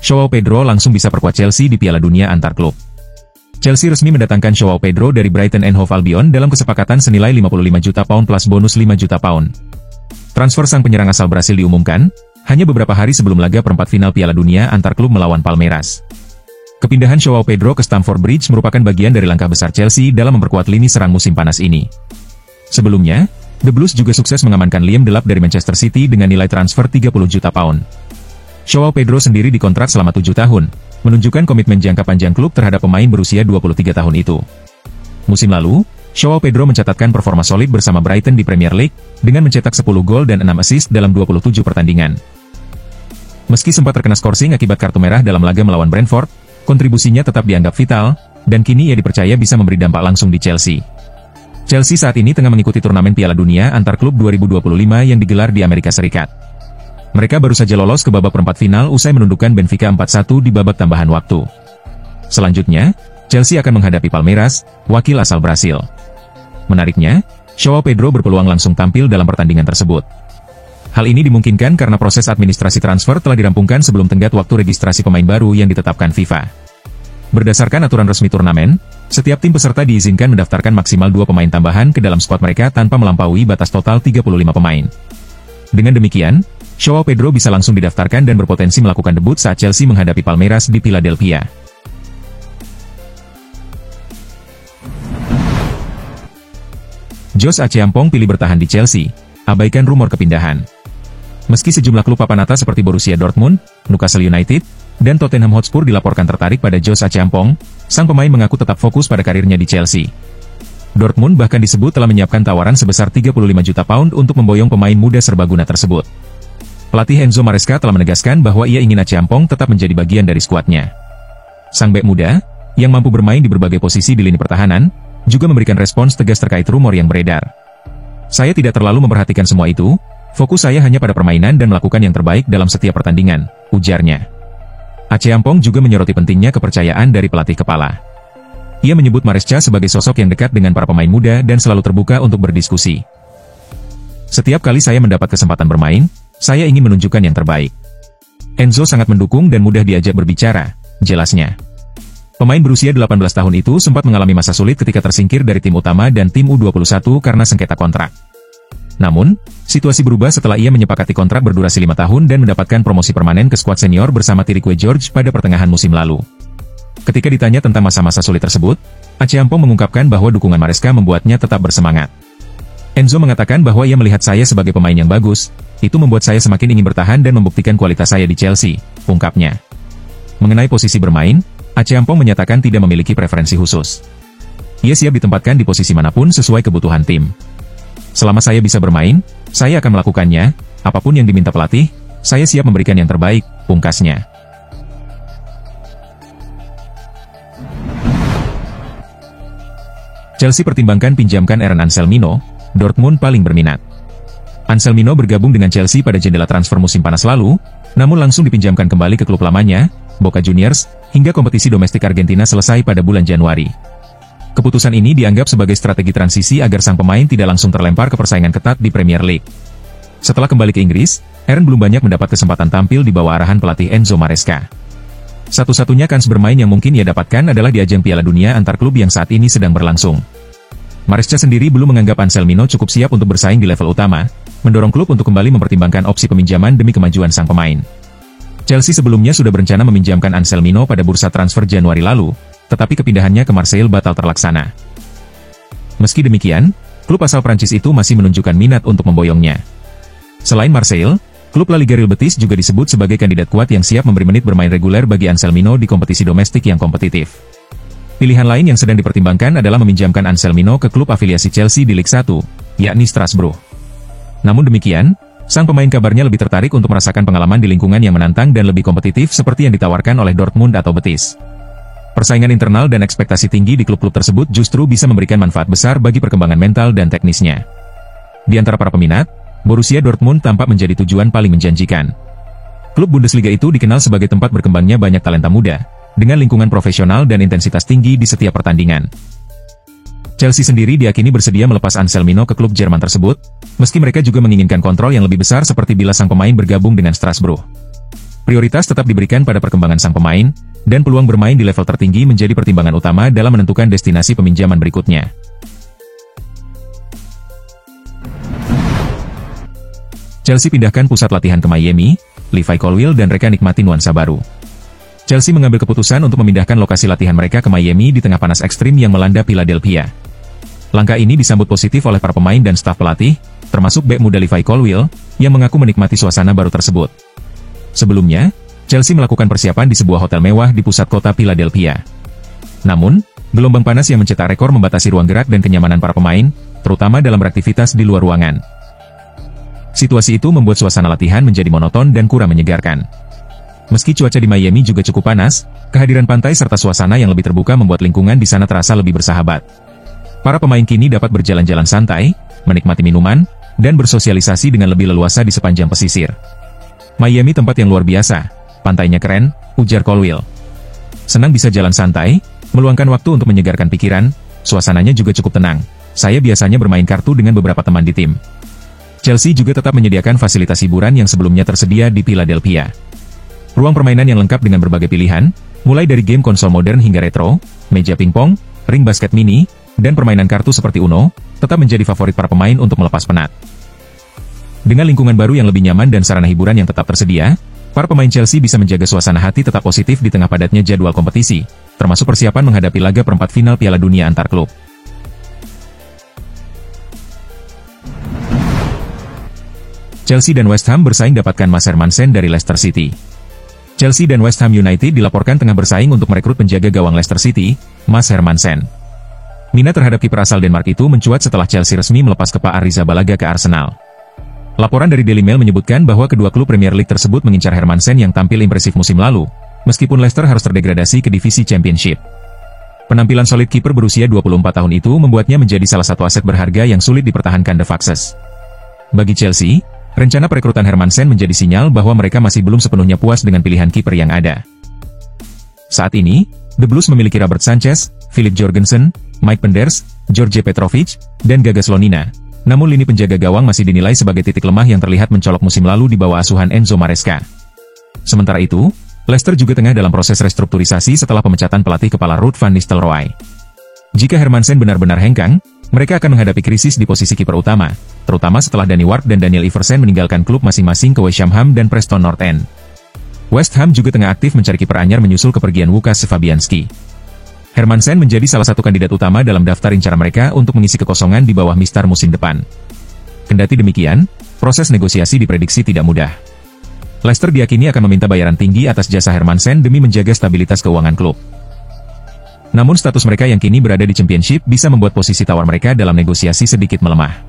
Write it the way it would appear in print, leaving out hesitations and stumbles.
Joao Pedro langsung bisa perkuat Chelsea di Piala Dunia antar klub. Chelsea resmi mendatangkan Joao Pedro dari Brighton and Hove Albion dalam kesepakatan senilai 55 juta pound plus bonus 5 juta pound. Transfer sang penyerang asal Brasil diumumkan hanya beberapa hari sebelum laga perempat final Piala Dunia antar klub melawan Palmeiras. Kepindahan Joao Pedro ke Stamford Bridge merupakan bagian dari langkah besar Chelsea dalam memperkuat lini serang musim panas ini. Sebelumnya, The Blues juga sukses mengamankan Liam Delap dari Manchester City dengan nilai transfer 30 juta pound. Joao Pedro sendiri dikontrak selama 7 tahun, menunjukkan komitmen jangka panjang klub terhadap pemain berusia 23 tahun itu. Musim lalu, Joao Pedro mencatatkan performa solid bersama Brighton di Premier League, dengan mencetak 10 gol dan 6 assist dalam 27 pertandingan. Meski sempat terkena skorsing akibat kartu merah dalam laga melawan Brentford, kontribusinya tetap dianggap vital, dan kini ia dipercaya bisa memberi dampak langsung di Chelsea. Chelsea saat ini tengah mengikuti turnamen Piala Dunia antar klub 2025 yang digelar di Amerika Serikat. Mereka baru saja lolos ke babak perempat final usai menundukkan Benfica 4-1 di babak tambahan waktu. Selanjutnya, Chelsea akan menghadapi Palmeiras, wakil asal Brasil. Menariknya, Joao Pedro berpeluang langsung tampil dalam pertandingan tersebut. Hal ini dimungkinkan karena proses administrasi transfer telah dirampungkan sebelum tenggat waktu registrasi pemain baru yang ditetapkan FIFA. Berdasarkan aturan resmi turnamen, setiap tim peserta diizinkan mendaftarkan maksimal 2 pemain tambahan ke dalam skuad mereka tanpa melampaui batas total 35 pemain. Dengan demikian, Joao Pedro bisa langsung didaftarkan dan berpotensi melakukan debut saat Chelsea menghadapi Palmeiras di Philadelphia. Josh Acheampong pilih bertahan di Chelsea, abaikan rumor kepindahan. Meski sejumlah klub papan atas seperti Borussia Dortmund, Newcastle United, dan Tottenham Hotspur dilaporkan tertarik pada Josh Acheampong, sang pemain mengaku tetap fokus pada karirnya di Chelsea. Dortmund bahkan disebut telah menyiapkan tawaran sebesar 35 juta pound untuk memboyong pemain muda serbaguna tersebut. Pelatih Enzo Maresca telah menegaskan bahwa ia ingin Acheampong tetap menjadi bagian dari skuadnya. Sang bek muda, yang mampu bermain di berbagai posisi di lini pertahanan, juga memberikan respons tegas terkait rumor yang beredar. Saya tidak terlalu memperhatikan semua itu, fokus saya hanya pada permainan dan melakukan yang terbaik dalam setiap pertandingan, ujarnya. Acheampong juga menyoroti pentingnya kepercayaan dari pelatih kepala. Ia menyebut Maresca sebagai sosok yang dekat dengan para pemain muda dan selalu terbuka untuk berdiskusi. Setiap kali saya mendapat kesempatan bermain, saya ingin menunjukkan yang terbaik. Enzo sangat mendukung dan mudah diajak berbicara, jelasnya. Pemain berusia 18 tahun itu sempat mengalami masa sulit ketika tersingkir dari tim utama dan tim U21 karena sengketa kontrak. Namun, situasi berubah setelah ia menyepakati kontrak berdurasi 5 tahun dan mendapatkan promosi permanen ke skuad senior bersama Tirique George pada pertengahan musim lalu. Ketika ditanya tentang masa-masa sulit tersebut, Acheampong mengungkapkan bahwa dukungan Maresca membuatnya tetap bersemangat. Enzo mengatakan bahwa ia melihat saya sebagai pemain yang bagus, itu membuat saya semakin ingin bertahan dan membuktikan kualitas saya di Chelsea, ungkapnya. Mengenai posisi bermain, Acheampong menyatakan tidak memiliki preferensi khusus. Ia siap ditempatkan di posisi manapun sesuai kebutuhan tim. Selama saya bisa bermain, saya akan melakukannya, apapun yang diminta pelatih, saya siap memberikan yang terbaik, pungkasnya. Chelsea pertimbangkan pinjamkan Aaron Anselmino, Dortmund paling berminat. Anselmino bergabung dengan Chelsea pada jendela transfer musim panas lalu, namun langsung dipinjamkan kembali ke klub lamanya, Boca Juniors, hingga kompetisi domestik Argentina selesai pada bulan Januari. Keputusan ini dianggap sebagai strategi transisi agar sang pemain tidak langsung terlempar ke persaingan ketat di Premier League. Setelah kembali ke Inggris, Aaron belum banyak mendapat kesempatan tampil di bawah arahan pelatih Enzo Maresca. Satu-satunya kans bermain yang mungkin ia dapatkan adalah di ajang Piala Dunia antar klub yang saat ini sedang berlangsung. Maresca sendiri belum menganggap Anselmino cukup siap untuk bersaing di level utama, mendorong klub untuk kembali mempertimbangkan opsi peminjaman demi kemajuan sang pemain. Chelsea sebelumnya sudah berencana meminjamkan Anselmino pada bursa transfer Januari lalu, tetapi kepindahannya ke Marseille batal terlaksana. Meski demikian, klub asal Prancis itu masih menunjukkan minat untuk memboyongnya. Selain Marseille, klub La Liga Real Betis juga disebut sebagai kandidat kuat yang siap memberi menit bermain reguler bagi Anselmino di kompetisi domestik yang kompetitif. Pilihan lain yang sedang dipertimbangkan adalah meminjamkan Anselmino ke klub afiliasi Chelsea di Ligue 1, yakni Strasbourg. Namun demikian, sang pemain kabarnya lebih tertarik untuk merasakan pengalaman di lingkungan yang menantang dan lebih kompetitif seperti yang ditawarkan oleh Dortmund atau Betis. Persaingan internal dan ekspektasi tinggi di klub-klub tersebut justru bisa memberikan manfaat besar bagi perkembangan mental dan teknisnya. Di antara para peminat, Borussia Dortmund tampak menjadi tujuan paling menjanjikan. Klub Bundesliga itu dikenal sebagai tempat berkembangnya banyak talenta muda, dengan lingkungan profesional dan intensitas tinggi di setiap pertandingan. Chelsea sendiri diyakini bersedia melepas Anselmino ke klub Jerman tersebut, meski mereka juga menginginkan kontrol yang lebih besar seperti bila sang pemain bergabung dengan Strasbourg. Prioritas tetap diberikan pada perkembangan sang pemain, dan peluang bermain di level tertinggi menjadi pertimbangan utama dalam menentukan destinasi peminjaman berikutnya. Chelsea pindahkan pusat latihan ke Miami, Levi Colwill dan Reka nikmati nuansa baru. Chelsea mengambil keputusan untuk memindahkan lokasi latihan mereka ke Miami di tengah panas ekstrim yang melanda Philadelphia. Langkah ini disambut positif oleh para pemain dan staf pelatih, termasuk bek muda Levi Colwill, yang mengaku menikmati suasana baru tersebut. Sebelumnya, Chelsea melakukan persiapan di sebuah hotel mewah di pusat kota Philadelphia. Namun, gelombang panas yang mencetak rekor membatasi ruang gerak dan kenyamanan para pemain, terutama dalam beraktivitas di luar ruangan. Situasi itu membuat suasana latihan menjadi monoton dan kurang menyegarkan. Meski cuaca di Miami juga cukup panas, kehadiran pantai serta suasana yang lebih terbuka membuat lingkungan di sana terasa lebih bersahabat. Para pemain kini dapat berjalan-jalan santai, menikmati minuman, dan bersosialisasi dengan lebih leluasa di sepanjang pesisir. Miami tempat yang luar biasa, pantainya keren, ujar Colwill. Senang bisa jalan santai, meluangkan waktu untuk menyegarkan pikiran, suasananya juga cukup tenang. Saya biasanya bermain kartu dengan beberapa teman di tim. Chelsea juga tetap menyediakan fasilitas hiburan yang sebelumnya tersedia di Philadelphia. Ruang permainan yang lengkap dengan berbagai pilihan, mulai dari game konsol modern hingga retro, meja pingpong, ring basket mini, dan permainan kartu seperti Uno, tetap menjadi favorit para pemain untuk melepas penat. Dengan lingkungan baru yang lebih nyaman dan sarana hiburan yang tetap tersedia, para pemain Chelsea bisa menjaga suasana hati tetap positif di tengah padatnya jadwal kompetisi, termasuk persiapan menghadapi laga perempat final Piala Dunia antar klub. Chelsea dan West Ham bersaing dapatkan Mads Hermansen dari Leicester City. Chelsea dan West Ham United dilaporkan tengah bersaing untuk merekrut penjaga gawang Leicester City, Mads Hermansen. Minat terhadap kiper asal Denmark itu mencuat setelah Chelsea resmi melepas Kepa Arrizabalaga ke Arsenal. Laporan dari Daily Mail menyebutkan bahwa kedua klub Premier League tersebut mengincar Hermansen yang tampil impresif musim lalu, meskipun Leicester harus terdegradasi ke divisi Championship. Penampilan solid kiper berusia 24 tahun itu membuatnya menjadi salah satu aset berharga yang sulit dipertahankan The Foxes. Bagi Chelsea, rencana perekrutan Hermansen menjadi sinyal bahwa mereka masih belum sepenuhnya puas dengan pilihan kiper yang ada. Saat ini, The Blues memiliki Robert Sanchez, Philip Jorgensen, Mike Penders, George Petrovic, dan Gaga Slonina. Namun lini penjaga gawang masih dinilai sebagai titik lemah yang terlihat mencolok musim lalu di bawah asuhan Enzo Maresca. Sementara itu, Leicester juga tengah dalam proses restrukturisasi setelah pemecatan pelatih kepala Ruud van Nistelrooy. Jika Hermansen benar-benar hengkang, mereka akan menghadapi krisis di posisi kiper utama, terutama setelah Danny Ward dan Daniel Iversen meninggalkan klub masing-masing ke West Ham dan Preston North End. West Ham juga tengah aktif mencari kiper anyar menyusul kepergian Łukasz Fabianski. Hermansen menjadi salah satu kandidat utama dalam daftar incaran mereka untuk mengisi kekosongan di bawah Mistar musim depan. Kendati demikian, proses negosiasi diprediksi tidak mudah. Leicester diyakini akan meminta bayaran tinggi atas jasa Hermansen demi menjaga stabilitas keuangan klub. Namun status mereka yang kini berada di Championship bisa membuat posisi tawar mereka dalam negosiasi sedikit melemah.